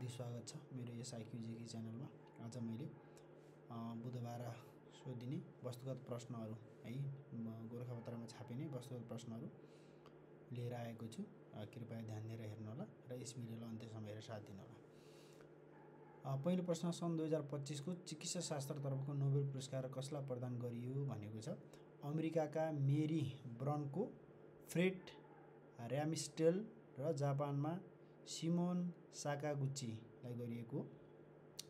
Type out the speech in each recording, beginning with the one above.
हार्दिक स्वागत छ मेरो यस आइक्युजेकी च्यानलमा। आज मैले बुधबार सोधिने वस्तुगत प्रश्नहरू है गोरखापत्रमा छापिने वस्तुगत प्रश्नहरू लिएर आएको छु। कृपया ध्यान दिएर हेर्नुहोला र यस भिडियोलाई अन्त्यसम्म हेरेर साथ दिनुहोला। पहिलो प्रश्न, सन् 2025 को चिकित्सा शास्त्रतर्फको नोबेल पुरस्कार कसलाई प्रदान गरियो भनेको छ। अमेरिकाका मेरी ब्रनको, फ्रेड र्यामस्डेल र जापानमा सिमोन साकागुचीलाई गरिएको।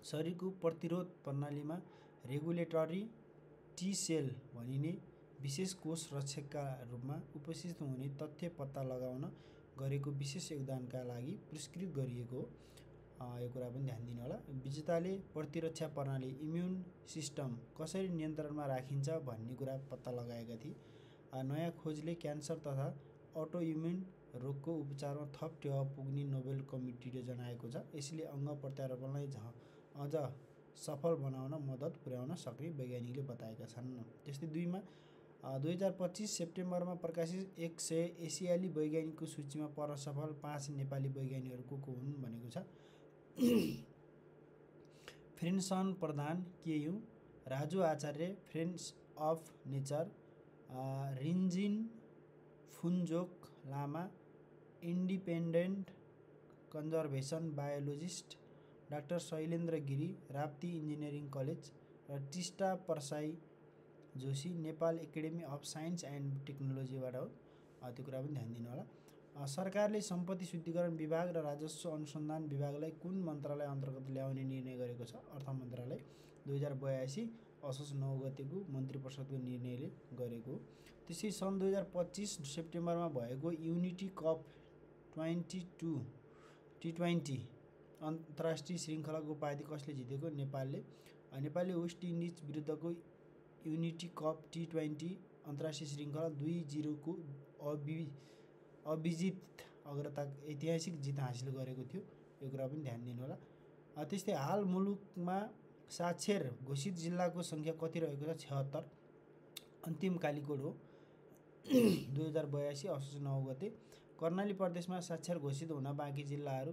शरीरको प्रतिरोध प्रणालीमा रेगुलेटरी टी सेल भनिने विशेष कोष रक्षकका रूपमा उपस्थित हुने तथ्य पत्ता लगाउन गरेको विशेष योगदानका लागि पुरस्कृत गरिएको। यो कुरा पनि ध्यान दिनु होला। विजेताले प्रतिरक्षा प्रणाली इम्युन सिस्टम कसरी नियन्त्रणमा राखिन्छ भन्ने कुरा पत्ता लगाएका थिए। नयाँ खोजले क्यान्सर तथा अटोइम्युन रोगको उपचारमा थप टेवा पुग्ने नोबेल कमिटीले जनाएको छ। यसले अङ्ग प्रत्यारोपणलाई अझ सफल बनाउन मद्दत पुर्याउन सक्ने वैज्ञानिकले बताएका छन्। त्यस्तै 2025 सेप्टेम्बरमा प्रकाशित 100 एसियाली वैज्ञानिकको सूचीमा पर्न सफल 5 नेपाली वैज्ञानिकहरू को हुन् भनेको छ। फ्रेन्सन Pradhan KU, Raju Acharya friends of nature, Rinzin Phunjok Lama independent conservation biologist, doctor Shailendra Giri Rapti engineering college र Tista Parsai Joshi Nepal academy of science and टेक्नोलोजीबाट हो। त्यो कुरा पनि ध्यान दिनु होला। सरकारले सम्पत्ति शुद्धिकरण विभाग र राजस्व अनुसन्धान विभागलाई कुन मन्त्रालय अन्तर्गत ल्याउने निर्णय गरेको छ। अर्थ मन्त्रालय 2082 असोज 9 गतेको मन्त्री परिषदको निर्णयले गरेको। त्यसै सन् 2025 सेप्टेम्बरमा भएको युनिटी कप T20 अन्तर्राष्ट्रिय श्रृङ्खलाको उपाधि कसले जितेको। नेपालले वेस्ट इन्डिज विरुद्धको युनिटी कप T20 अन्तर्राष्ट्रिय श्रृङ्खला 2-0 को अविजित अग्रता ऐतिहासिक जित हासिल गरेको थियो। यो कुरा पनि ध्यान दिनु होला। त्यस्तै हाल मुलुकमा साक्षर घोषित जिल्लाको सङ्ख्या कति रहेको छ। 76। अन्तिम कालीकोट हो 2082 असोज 9 गते। कर्णाली प्रदेशमा साक्षर घोषित हुन बाँकी जिल्लाहरू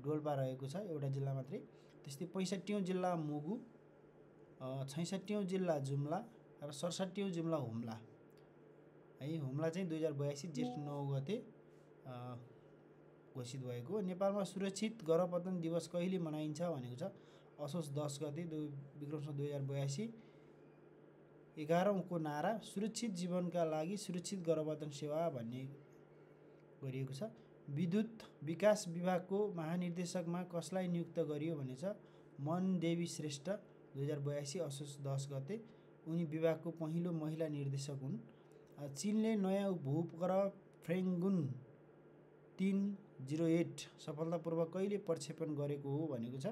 डोल्पा रहेको छ, एउटा जिल्ला मात्रै। त्यस्तै 65औँ जिल्ला मुगु, 66औँ जिल्ला जुम्ला र 67औँ जिल्ला हुम्ला है। हुम्ला चाहिँ 2082 जेठ 9 गते घोषित भएको। नेपालमा सुरक्षित गर्भपतन दिवस कहिले मनाइन्छ भनेको छ। असोज 10 गते विक्रम 2082। 11औं को नारा सुरक्षित जीवनका लागि सुरक्षित गर्भपतन सेवा भन्ने गरिएको छ। विद्युत विकास विभागको महानिर्देशकमा कसलाई नियुक्त गरियो भने छ। मनदेवी श्रेष्ठ 2082 असोज 10 गते। उनी विभागको पहिलो महिला निर्देशक हुन्। चीनले नयाँ भूउपग्रह फ्रेङ्गुन 308 सफलतापूर्वक कहिले प्रक्षेपण गरेको हो भनेको छ।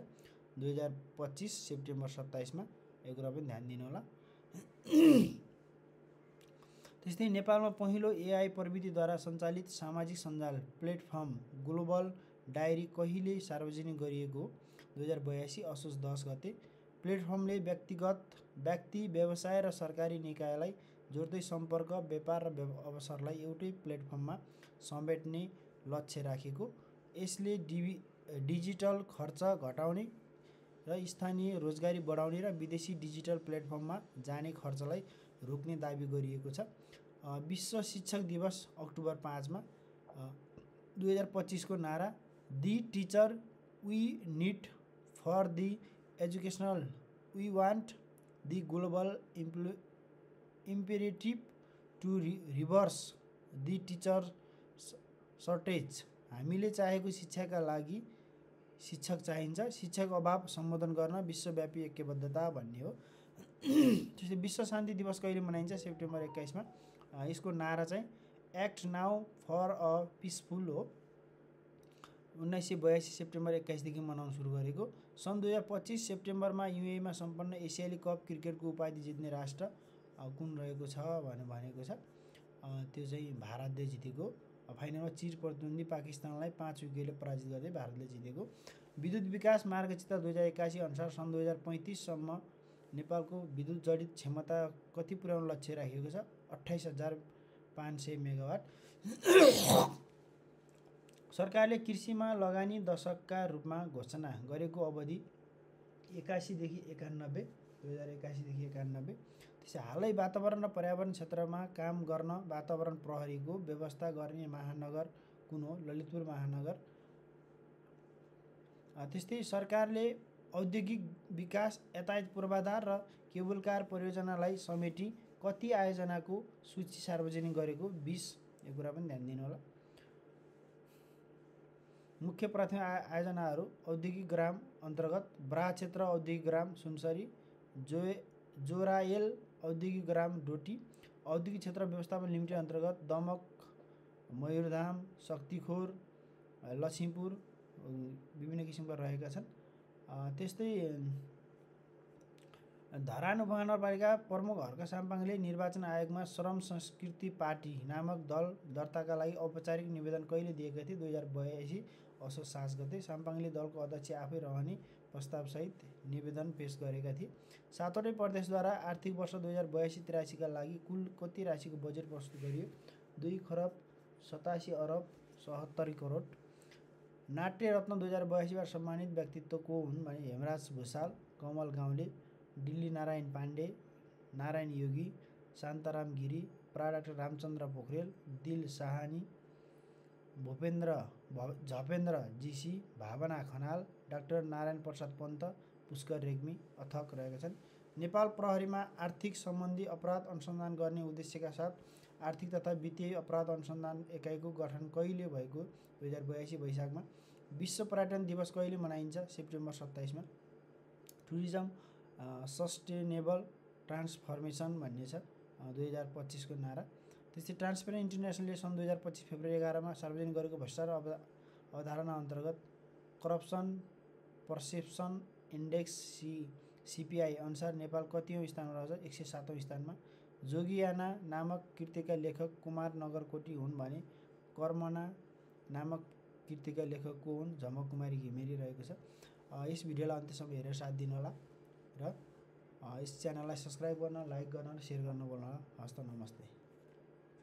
2025 सेप्टेम्बर 27 मा। यो कुरा पनि ध्यान दिनु होला। त्यस्तै नेपालमा पहिलो एआई प्रविधिद्वारा सञ्चालित सामाजिक सञ्जाल प्लेटफर्म ग्लोबल डायरी कहिले सार्वजनिक गरिएको हो। 2082 असोज 10 गते। प्लेटफर्मले व्यक्ति, व्यवसाय र सरकारी निकायलाई जोड्दै सम्पर्क, व्यापार र अवसरलाई एउटै प्लेटफर्ममा समेट्ने लक्ष्य राखेको। यसले डिजिटल खर्च घटाउने र स्थानीय रोजगारी बढाउने र विदेशी डिजिटल प्लेटफर्ममा जाने खर्चलाई रोक्ने दाबी गरिएको छ। विश्व शिक्षक दिवस अक्टोबर 5 मा। 2025 को नारा the teacher we need for the educational we want the global imperative to reverse the teacher shortage. हामीले चाहेको शिक्षाका लागि शिक्षक चाहिन्छ, शिक्षक अभाव सम्बोधन गर्न विश्वव्यापी ऐक्यबद्धता भन्ने हो। त्यसै विश्व शान्ति दिवस कहिले मनाइन्छ। सेप्टेम्बर 21 मा। यसको नारा चाहिँ act now for a peaceful हो। 1982 सेप्टेम्बर 21 देखि मनाउन सुरु गरेको। सन् 2025 सेप्टेम्बरमा युएईमा सम्पन्न एसियाली कप क्रिकेटको उपाधि जित्ने राष्ट्र कुन रहेको छ भनेको छ। त्यो चाहिँ भारतले जितेको। फाइनलमा चिर प्रतिद्वन्दी पाकिस्तानलाई 5 विकेटले पराजित गर्दै भारतले जितेको। विद्युत विकास मार्गचित्र 2081 अनुसार सन् 2035 सम्म नेपालको विद्युत जडित क्षमता कति पुर्याउन लक्ष्य राखिएको छ। 28,500 मेगावाट। सरकारले कृषिमा लगानी दशकका रूपमा घोषणा गरेको अवधि 81 देखि 91, 2081 देखि 91। त्यसै हालै वातावरण र पर्यावरण क्षेत्रमा काम गर्न वातावरण प्रहरीको व्यवस्था गर्ने महानगर कुन हो? ललितपुर महानगर। त्यस्तै सरकारले औद्योगिक विकास, यातायात पूर्वाधार र केबुल कार परियोजनालाई समेटी कति आयोजनाको सूची सार्वजनिक गरेको? 20। यो कुरा पनि ध्यान दिनु होला। मुख्य प्राथमिक आयोजनाहरू: औद्योगिक ग्राम अन्तर्गत ब्रा क्षेत्र औद्योगिक ग्राम सुनसरी, जोरायल औद्योगिक ग्राम डोटी, औद्योगिक क्षेत्र व्यवस्थापन लिमिटेड अन्तर्गत दमक, मयूरधाम, शक्तिखोर, लक्ष्मीपुर विभिन्न किसिमका रहेका छन्। त्यस्तै धरान उपमहानगरपालिका प्रमुख हर्क साम्पाङले निर्वाचन आयोगमा श्रम संस्कृति पार्टी नामक दल दर्ताका लागि औपचारिक निवेदन कहिले दिएका थिए? 2082 असोज 7 गते। साम्पाङले दलको अध्यक्ष आफै रहने प्रस्तावसहित निवेदन पेश गरेका थिए। 7वटै प्रदेशद्वारा आर्थिक वर्ष 2082-83 का लागि कुल कति राशिको बजेट प्रस्तुत गरियो? 2,87,70,70,00,000,000। नाट्य रत्न 2082 सम्मानित व्यक्तित्व को हुन् भने हेमराज भुसाल, कमल गाउँले, दिल्ली नारायण पाण्डे, नारायण योगी, शान्ताराम गिरी, प्रा डाक्टर रामचन्द्र पोखरेल, दिल साहानी, झपेन्द्र जीसी, भावना खनाल, डाक्टर नारायण प्रसाद पन्त, पुष्कर रेग्मी अथक रहेका छन्। नेपाल प्रहरीमा आर्थिक सम्बन्धी अपराध अनुसन्धान गर्ने उद्देश्यका साथ आर्थिक तथा वित्तीय अपराध अनुसन्धान एकाइको गठन कहिले भएको? 2082 वैशाखमा। विश्व पर्यटन दिवस कहिले मनाइन्छ? सेप्टेम्बर 27 मा। टुरिज्म सस्टेनेबल ट्रान्सफर्मेसन भन्ने छ 2025 को नारा। त्यस्तै ट्रान्सपेरेन्ट इन्टरनेसनलले सन् 2025 फेब्रुअरी 11 मा सार्वजनिक गरेको भ्रष्टाचार अवधारणा अन्तर्गत करप्सन पर्सेप्सन इन्डेक्स CPI अनुसार नेपाल कतिऔं स्थानमा रहेछ? 107औं स्थानमा। जोगियाना नामक कृतिका लेखक कुमार नगरकोटी हुन् भने कर्मना नामक कृतिका लेखक को हुन्? झमक कुमारी घिमिरे रहेको छ। यस भिडियोलाई अन्त्यसम्म हेरेर साथ दिनु होला र यस च्यानललाई सब्स्क्राइब गर्न, लाइक गर्न र सेयर गर्न नभुल्नु होला। हस्त नमस्ते।